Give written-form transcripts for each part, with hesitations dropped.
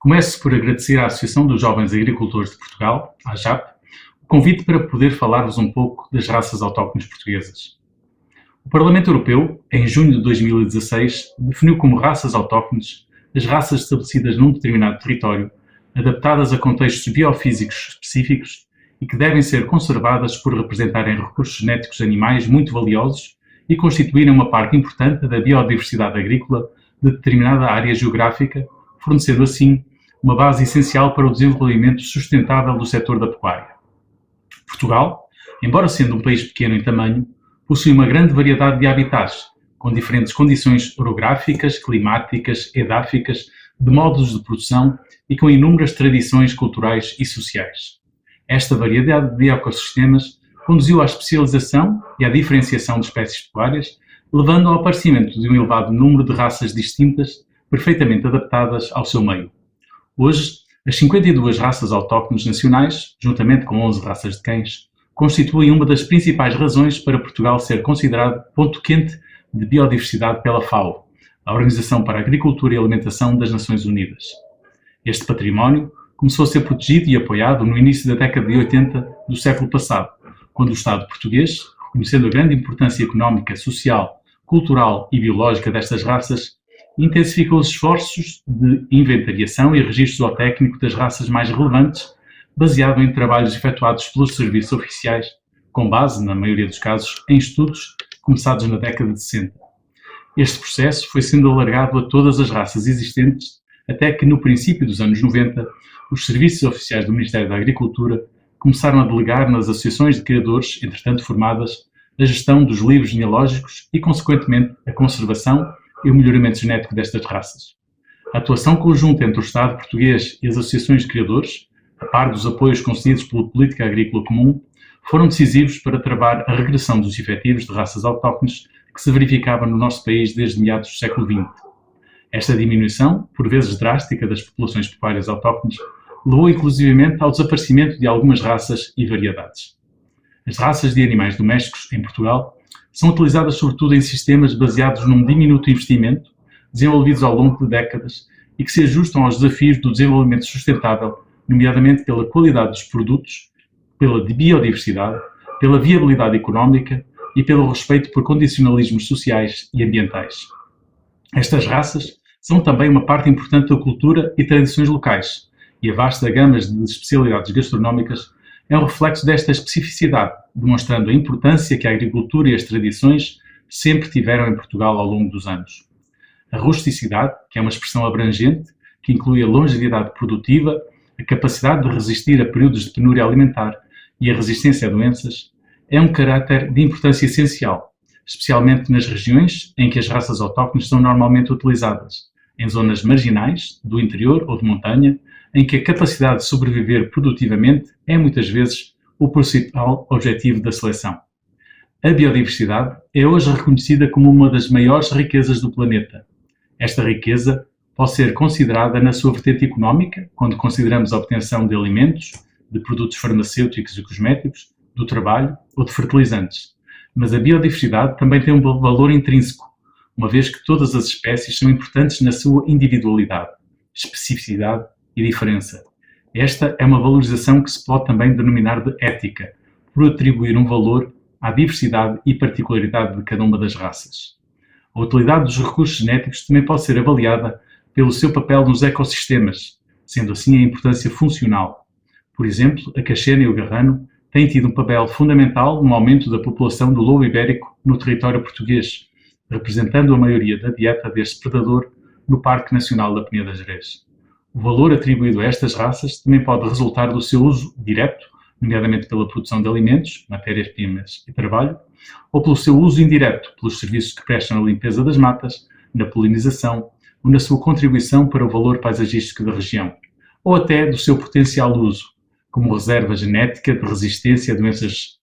Começo por agradecer à Associação dos Jovens Agricultores de Portugal, a AJAP, o convite para poder falar-vos um pouco das raças autóctones portuguesas. O Parlamento Europeu, em junho de 2016, definiu como raças autóctones as raças estabelecidas num determinado território, adaptadas a contextos biofísicos específicos e que devem ser conservadas por representarem recursos genéticos de animais muito valiosos e constituírem uma parte importante da biodiversidade agrícola de determinada área geográfica, fornecendo assim uma base essencial para o desenvolvimento sustentável do setor da pecuária. Portugal, embora sendo um país pequeno em tamanho, possui uma grande variedade de habitats, com diferentes condições orográficas, climáticas, edáficas, de modos de produção e com inúmeras tradições culturais e sociais. Esta variedade de ecossistemas conduziu à especialização e à diferenciação de espécies pecuárias, levando ao aparecimento de um elevado número de raças distintas, perfeitamente adaptadas ao seu meio. Hoje, as 52 raças autóctones nacionais, juntamente com 11 raças de cães, constituem uma das principais razões para Portugal ser considerado ponto quente de biodiversidade pela FAO, a Organização para a Agricultura e Alimentação das Nações Unidas. Este património começou a ser protegido e apoiado no início da década de 80 do século passado, quando o Estado português, reconhecendo a grande importância económica, social, cultural e biológica destas raças, intensificou os esforços de inventariação e registro zootécnico das raças mais relevantes, baseado em trabalhos efetuados pelos serviços oficiais, com base, na maioria dos casos, em estudos começados na década de 60. Este processo foi sendo alargado a todas as raças existentes, até que, no princípio dos anos 90, os serviços oficiais do Ministério da Agricultura começaram a delegar nas associações de criadores, entretanto formadas, a gestão dos livros genealógicos e, consequentemente, a conservação e o melhoramento genético destas raças. A atuação conjunta entre o Estado português e as associações de criadores, a par dos apoios concedidos pela Política Agrícola Comum, foram decisivos para travar a regressão dos efetivos de raças autóctones que se verificava no nosso país desde meados do século XX. Esta diminuição, por vezes drástica, das populações pecuárias autóctones, levou inclusivamente ao desaparecimento de algumas raças e variedades. As raças de animais domésticos em Portugal são utilizadas sobretudo em sistemas baseados num diminuto investimento, desenvolvidos ao longo de décadas e que se ajustam aos desafios do desenvolvimento sustentável, nomeadamente pela qualidade dos produtos, pela biodiversidade, pela viabilidade económica e pelo respeito por condicionalismos sociais e ambientais. Estas raças são também uma parte importante da cultura e tradições locais, e a vasta gama de especialidades gastronómicas é um reflexo desta especificidade, demonstrando a importância que a agricultura e as tradições sempre tiveram em Portugal ao longo dos anos. A rusticidade, que é uma expressão abrangente, que inclui a longevidade produtiva, a capacidade de resistir a períodos de penúria alimentar e a resistência a doenças, é um caráter de importância essencial, especialmente nas regiões em que as raças autóctones são normalmente utilizadas, em zonas marginais, do interior ou de montanha, em que a capacidade de sobreviver produtivamente é muitas vezes o principal objetivo da seleção. A biodiversidade é hoje reconhecida como uma das maiores riquezas do planeta. Esta riqueza pode ser considerada na sua vertente económica, quando consideramos a obtenção de alimentos, de produtos farmacêuticos e cosméticos, do trabalho ou de fertilizantes. Mas a biodiversidade também tem um valor intrínseco, uma vez que todas as espécies são importantes na sua individualidade, especificidade e diferença. Esta é uma valorização que se pode também denominar de ética, por atribuir um valor à diversidade e particularidade de cada uma das raças. A utilidade dos recursos genéticos também pode ser avaliada pelo seu papel nos ecossistemas, sendo assim a importância funcional. Por exemplo, a cachena e o garrano têm tido um papel fundamental no aumento da população do lobo ibérico no território português, representando a maioria da dieta deste predador no Parque Nacional da Peneda Gerês. O valor atribuído a estas raças também pode resultar do seu uso direto, nomeadamente pela produção de alimentos, matérias-primas e trabalho, ou pelo seu uso indireto, pelos serviços que prestam na limpeza das matas, na polinização ou na sua contribuição para o valor paisagístico da região, ou até do seu potencial uso, como reserva genética de resistência a doenças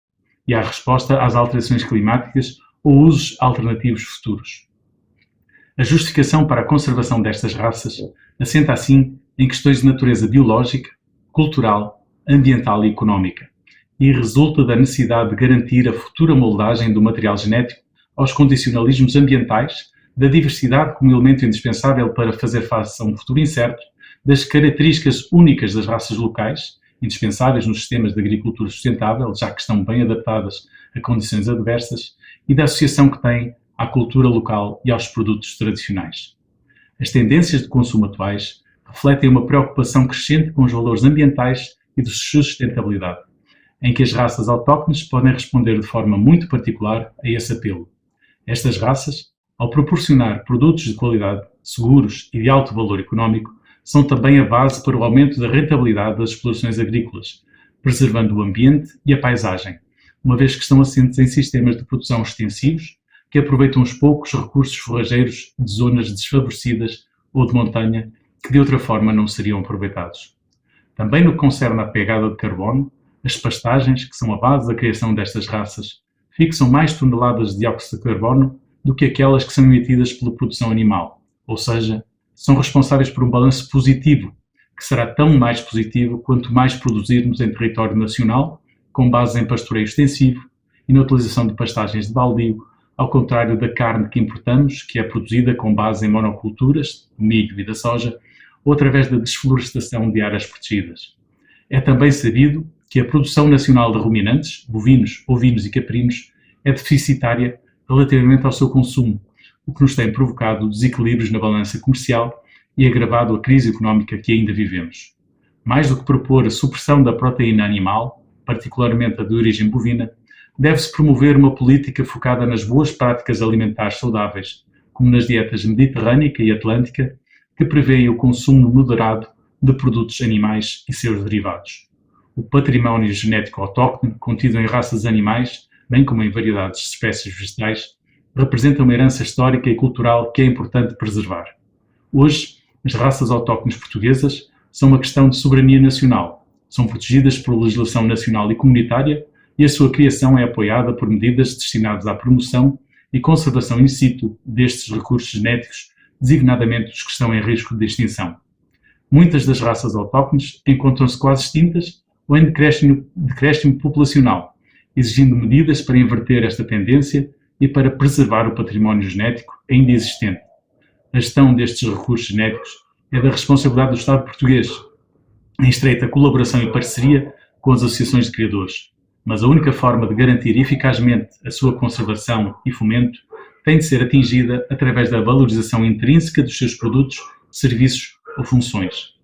e à resposta às alterações climáticas ou usos alternativos futuros. A justificação para a conservação destas raças assenta assim em questões de natureza biológica, cultural, ambiental e económica, e resulta da necessidade de garantir a futura moldagem do material genético aos condicionalismos ambientais, da diversidade como elemento indispensável para fazer face a um futuro incerto, das características únicas das raças locais, indispensáveis nos sistemas de agricultura sustentável, já que estão bem adaptadas a condições adversas, e da associação que têm à cultura local e aos produtos tradicionais. As tendências de consumo atuais refletem uma preocupação crescente com os valores ambientais e de sustentabilidade, em que as raças autóctones podem responder de forma muito particular a esse apelo. Estas raças, ao proporcionar produtos de qualidade, seguros e de alto valor económico, são também a base para o aumento da rentabilidade das explorações agrícolas, preservando o ambiente e a paisagem, uma vez que estão assentes em sistemas de produção extensivos que aproveitam os poucos recursos forrageiros de zonas desfavorecidas ou de montanha que de outra forma não seriam aproveitados. Também no que concerne à pegada de carbono, as pastagens, que são a base da criação destas raças, fixam mais toneladas de dióxido de carbono do que aquelas que são emitidas pela produção animal, ou seja, são responsáveis por um balanço positivo, que será tão mais positivo quanto mais produzirmos em território nacional, com base em pastoreio extensivo e na utilização de pastagens de baldio, ao contrário da carne que importamos, que é produzida com base em monoculturas, do milho e da soja, ou através da desflorestação de áreas protegidas. É também sabido que a produção nacional de ruminantes, bovinos, ovinos e caprinos, é deficitária relativamente ao seu consumo, o que nos tem provocado desequilíbrios na balança comercial e agravado a crise económica que ainda vivemos. Mais do que propor a supressão da proteína animal, particularmente a de origem bovina, deve-se promover uma política focada nas boas práticas alimentares saudáveis, como nas dietas mediterrânica e atlântica, que prevêem o consumo moderado de produtos animais e seus derivados. O património genético autóctone, contido em raças animais, bem como em variedades de espécies vegetais, representa uma herança histórica e cultural que é importante preservar. Hoje, as raças autóctones portuguesas são uma questão de soberania nacional, são protegidas por legislação nacional e comunitária e a sua criação é apoiada por medidas destinadas à promoção e conservação in situ destes recursos genéticos, designadamente os que estão em risco de extinção. Muitas das raças autóctones encontram-se quase extintas ou em decréscimo populacional, exigindo medidas para inverter esta tendência e para preservar o património genético ainda existente. A gestão destes recursos genéticos é da responsabilidade do Estado português, em estreita colaboração e parceria com as associações de criadores. Mas a única forma de garantir eficazmente a sua conservação e fomento tem de ser atingida através da valorização intrínseca dos seus produtos, serviços ou funções.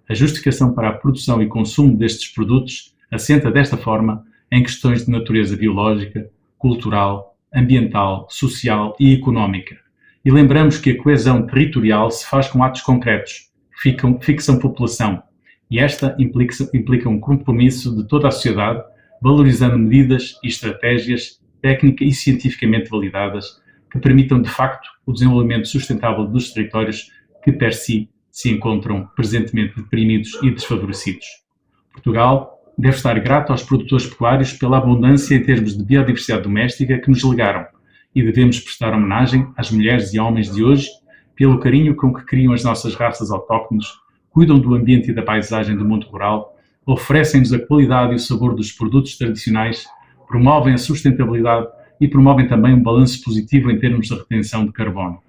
A justificação para a produção e consumo destes produtos assenta desta forma em questões de natureza biológica, cultural, ambiental, social e económica. E lembramos que a coesão territorial se faz com atos concretos, que fixam população, e esta implica um compromisso de toda a sociedade, valorizando medidas e estratégias técnica e cientificamente validadas que permitam de facto o desenvolvimento sustentável dos territórios que per si se encontram presentemente deprimidos e desfavorecidos. Portugal deve estar grato aos produtores pecuários pela abundância em termos de biodiversidade doméstica que nos legaram e devemos prestar homenagem às mulheres e homens de hoje pelo carinho com que criam as nossas raças autóctones, cuidam do ambiente e da paisagem do mundo rural, oferecem-nos a qualidade e o sabor dos produtos tradicionais, promovem a sustentabilidade e promovem também um balanço positivo em termos de retenção de carbono.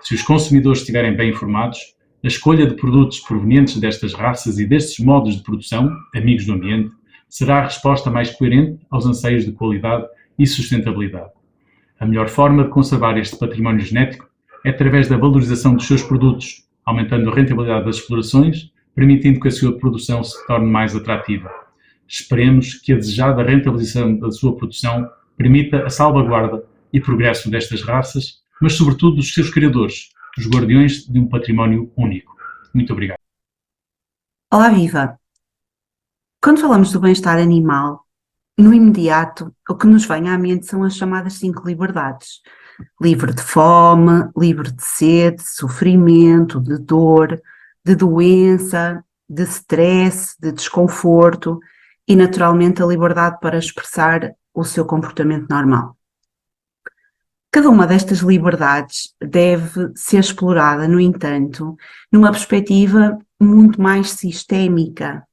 Se os consumidores estiverem bem informados, a escolha de produtos provenientes destas raças e destes modos de produção, amigos do ambiente, será a resposta mais coerente aos anseios de qualidade e sustentabilidade. A melhor forma de conservar este património genético é através da valorização dos seus produtos, aumentando a rentabilidade das explorações, permitindo que a sua produção se torne mais atrativa. Esperemos que a desejada rentabilização da sua produção permita a salvaguarda e progresso destas raças, mas sobretudo dos seus criadores, os guardiões de um património único. Muito obrigado. Olá, Viva! Quando falamos do bem-estar animal, no imediato, o que nos vem à mente são as chamadas 5 liberdades. Livre de fome, livre de sede, de sofrimento, de dor, de doença, de stress, de desconforto e, naturalmente, a liberdade para expressar o seu comportamento normal. Cada uma destas liberdades deve ser explorada, no entanto, numa perspectiva muito mais sistémica,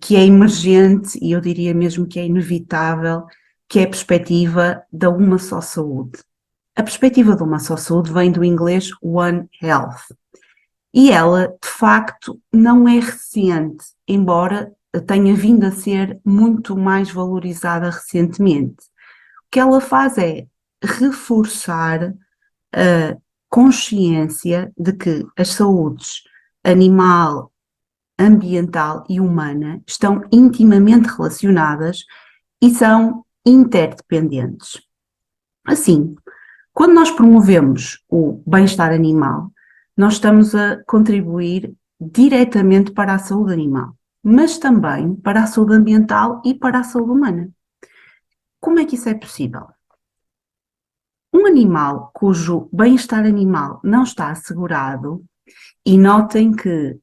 que é emergente e eu diria mesmo que é inevitável, que é a perspectiva da uma só saúde. A perspectiva de uma só saúde vem do inglês One Health E ela, de facto, não é recente, embora tenha vindo a ser muito mais valorizada recentemente. O que ela faz é reforçar a consciência de que as saúdes animal, ambiental e humana estão intimamente relacionadas e são interdependentes. Assim, quando nós promovemos o bem-estar animal, nós estamos a contribuir diretamente para a saúde animal, mas também para a saúde ambiental e para a saúde humana. Como é que isso é possível? Um animal cujo bem-estar animal não está assegurado, e notem que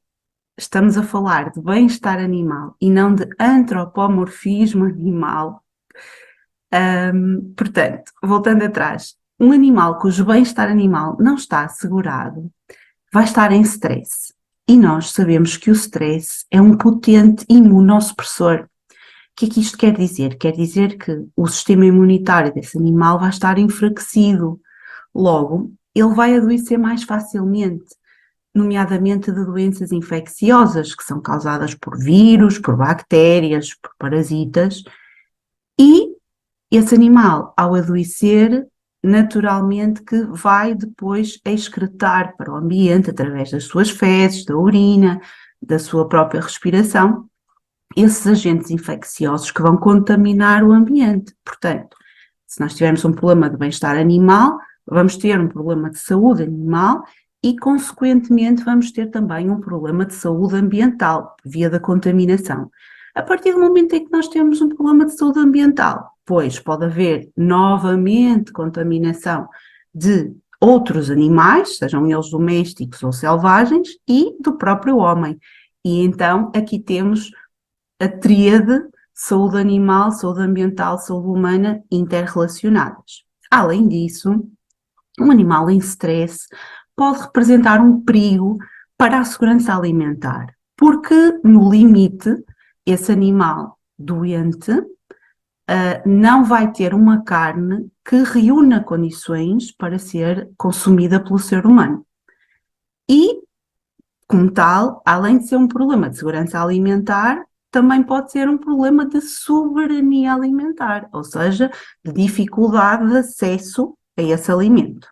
estamos a falar de bem-estar animal e não de antropomorfismo animal. Portanto, voltando atrás, um animal cujo bem-estar animal não está assegurado vai estar em stress. E nós sabemos que o stress é um potente imunossupressor. O que é que isto quer dizer? Quer dizer que o sistema imunitário desse animal vai estar enfraquecido. Logo, ele vai adoecer mais facilmente, nomeadamente de doenças infecciosas, que são causadas por vírus, por bactérias, por parasitas, e esse animal, ao adoecer, naturalmente que vai depois excretar para o ambiente, através das suas fezes, da urina, da sua própria respiração, esses agentes infecciosos que vão contaminar o ambiente. Portanto, se nós tivermos um problema de bem-estar animal, vamos ter um problema de saúde animal e, consequentemente, vamos ter também um problema de saúde ambiental, via da contaminação. A partir do momento em que nós temos um problema de saúde ambiental, pois pode haver novamente contaminação de outros animais, sejam eles domésticos ou selvagens, e do próprio homem. E então aqui temos a tríade saúde animal, saúde ambiental, saúde humana interrelacionadas. Além disso, um animal em stress pode representar um perigo para a segurança alimentar, porque no limite, esse animal doente não vai ter uma carne que reúna condições para ser consumida pelo ser humano. E, como tal, além de ser um problema de segurança alimentar, também pode ser um problema de soberania alimentar, ou seja, de dificuldade de acesso a esse alimento.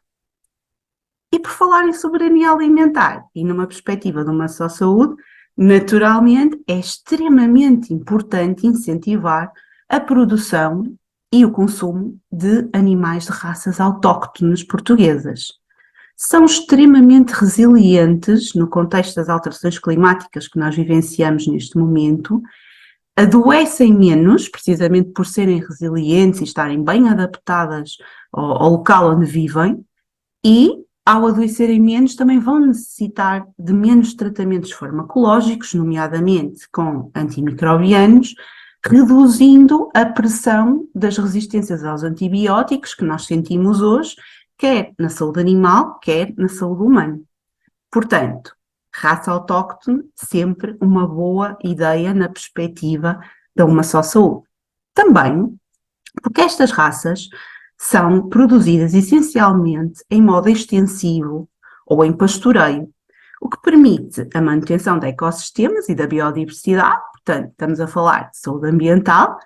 E por falar em soberania alimentar e numa perspectiva de uma só saúde, naturalmente é extremamente importante incentivar a produção e o consumo de animais de raças autóctones portuguesas. São extremamente resilientes no contexto das alterações climáticas que nós vivenciamos neste momento, adoecem menos, precisamente por serem resilientes e estarem bem adaptadas ao local onde vivem, e, ao adoecerem menos, também vão necessitar de menos tratamentos farmacológicos, nomeadamente com antimicrobianos, reduzindo a pressão das resistências aos antibióticos que nós sentimos hoje, quer na saúde animal, quer na saúde humana. Portanto, raça autóctone, sempre uma boa ideia na perspectiva de uma só saúde. Também porque estas raças são produzidas essencialmente em modo extensivo ou em pastoreio, o que permite a manutenção de ecossistemas e da biodiversidade, portanto, estamos a falar de saúde ambiental,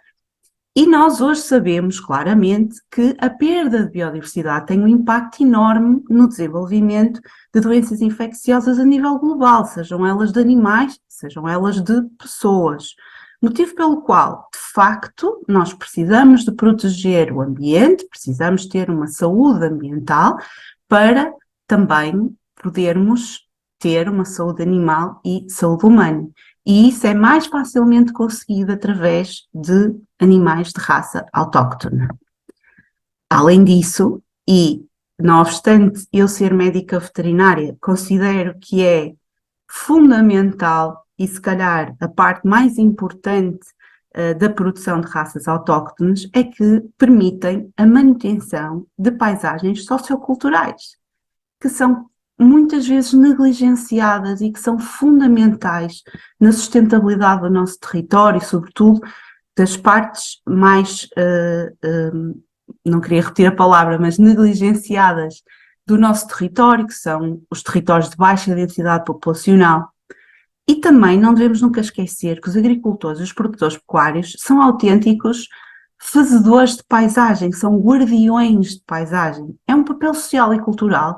e nós hoje sabemos claramente que a perda de biodiversidade tem um impacto enorme no desenvolvimento de doenças infecciosas a nível global, sejam elas de animais, sejam elas de pessoas. Motivo pelo qual, de facto, nós precisamos de proteger o ambiente, precisamos ter uma saúde ambiental para também podermos ter uma saúde animal e saúde humana. E isso é mais facilmente conseguido através de animais de raça autóctone. Além disso, e não obstante eu ser médica veterinária, considero que é fundamental e se calhar a parte mais importante da produção de raças autóctones é que permitem a manutenção de paisagens socioculturais, que são muitas vezes negligenciadas e que são fundamentais na sustentabilidade do nosso território, sobretudo das partes mais, não queria repetir a palavra, mas negligenciadas do nosso território, que são os territórios de baixa densidade populacional. E também não devemos nunca esquecer que os agricultores e os produtores pecuários são autênticos fazedores de paisagem, são guardiões de paisagem. É um papel social e cultural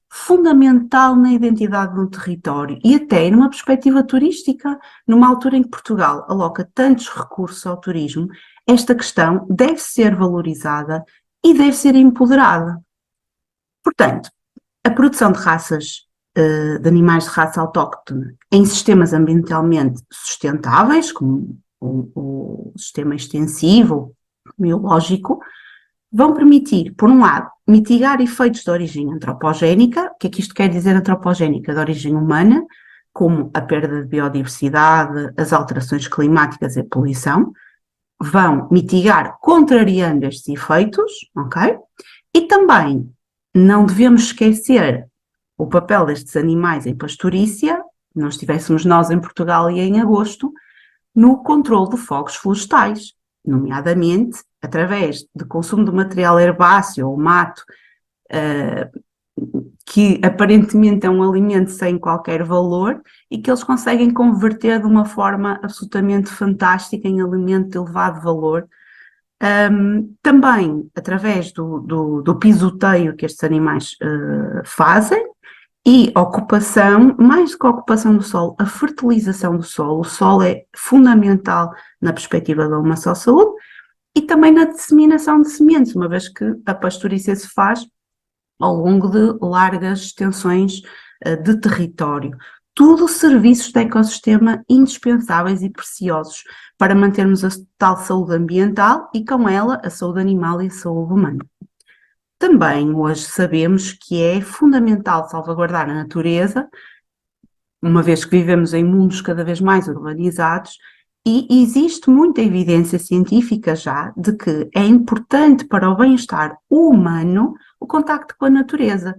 fundamental na identidade de um território e até numa perspectiva turística, numa altura em que Portugal aloca tantos recursos ao turismo, esta questão deve ser valorizada e deve ser empoderada. Portanto, a produção de raças de animais de raça autóctone em sistemas ambientalmente sustentáveis, como o sistema extensivo, biológico, vão permitir, por um lado, mitigar efeitos de origem antropogénica. O que é que isto quer dizer antropogénica? De origem humana, como a perda de biodiversidade, as alterações climáticas e a poluição, vão mitigar contrariando estes efeitos, ok? E também não devemos esquecer o papel destes animais em pastorícia, não estivéssemos nós em Portugal e em agosto, no controle de fogos florestais, nomeadamente através de consumo de material herbáceo ou mato, que aparentemente é um alimento sem qualquer valor e que eles conseguem converter de uma forma absolutamente fantástica em alimento de elevado valor. Também através do pisoteio que estes animais fazem, e ocupação, mais do que a ocupação do solo, a fertilização do solo. O solo é fundamental na perspectiva da uma só saúde e também na disseminação de sementes, uma vez que a pastorícia se faz ao longo de largas extensões de território. Tudo serviços de ecossistema indispensáveis e preciosos para mantermos a tal saúde ambiental e, com ela, a saúde animal e a saúde humana. Também hoje sabemos que é fundamental salvaguardar a natureza, uma vez que vivemos em mundos cada vez mais urbanizados, e existe muita evidência científica já de que é importante para o bem-estar humano o contacto com a natureza.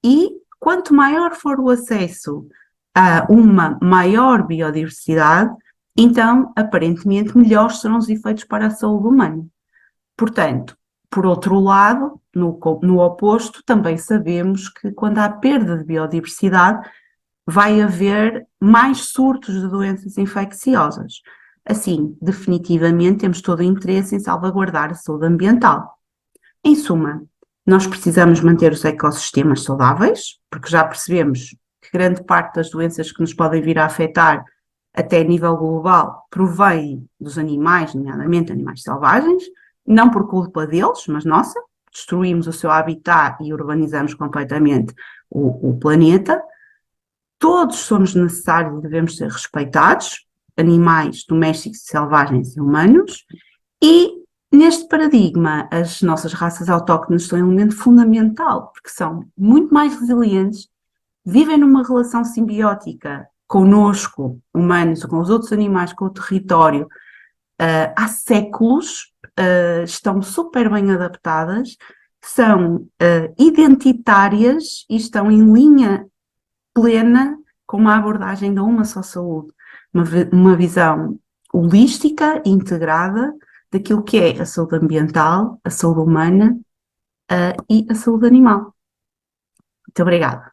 E quanto maior for o acesso a uma maior biodiversidade, então, aparentemente, melhores serão os efeitos para a saúde humana. Portanto, por outro lado, no oposto, também sabemos que quando há perda de biodiversidade, vai haver mais surtos de doenças infecciosas. Assim, definitivamente, temos todo o interesse em salvaguardar a saúde ambiental. Em suma, nós precisamos manter os ecossistemas saudáveis, porque já percebemos que grande parte das doenças que nos podem vir a afetar, até a nível global, provém dos animais, nomeadamente animais selvagens, não por culpa deles, mas nossa, destruímos o seu habitat e urbanizamos completamente o planeta. Todos somos necessários e devemos ser respeitados, animais domésticos, selvagens e humanos, e neste paradigma as nossas raças autóctones são um elemento fundamental, porque são muito mais resilientes, vivem numa relação simbiótica connosco, humanos, com os outros animais, com o território, há séculos, estão super bem adaptadas, são identitárias e estão em linha plena com uma abordagem da uma só saúde, uma visão holística, integrada, daquilo que é a saúde ambiental, a saúde humana e a saúde animal. Muito obrigada.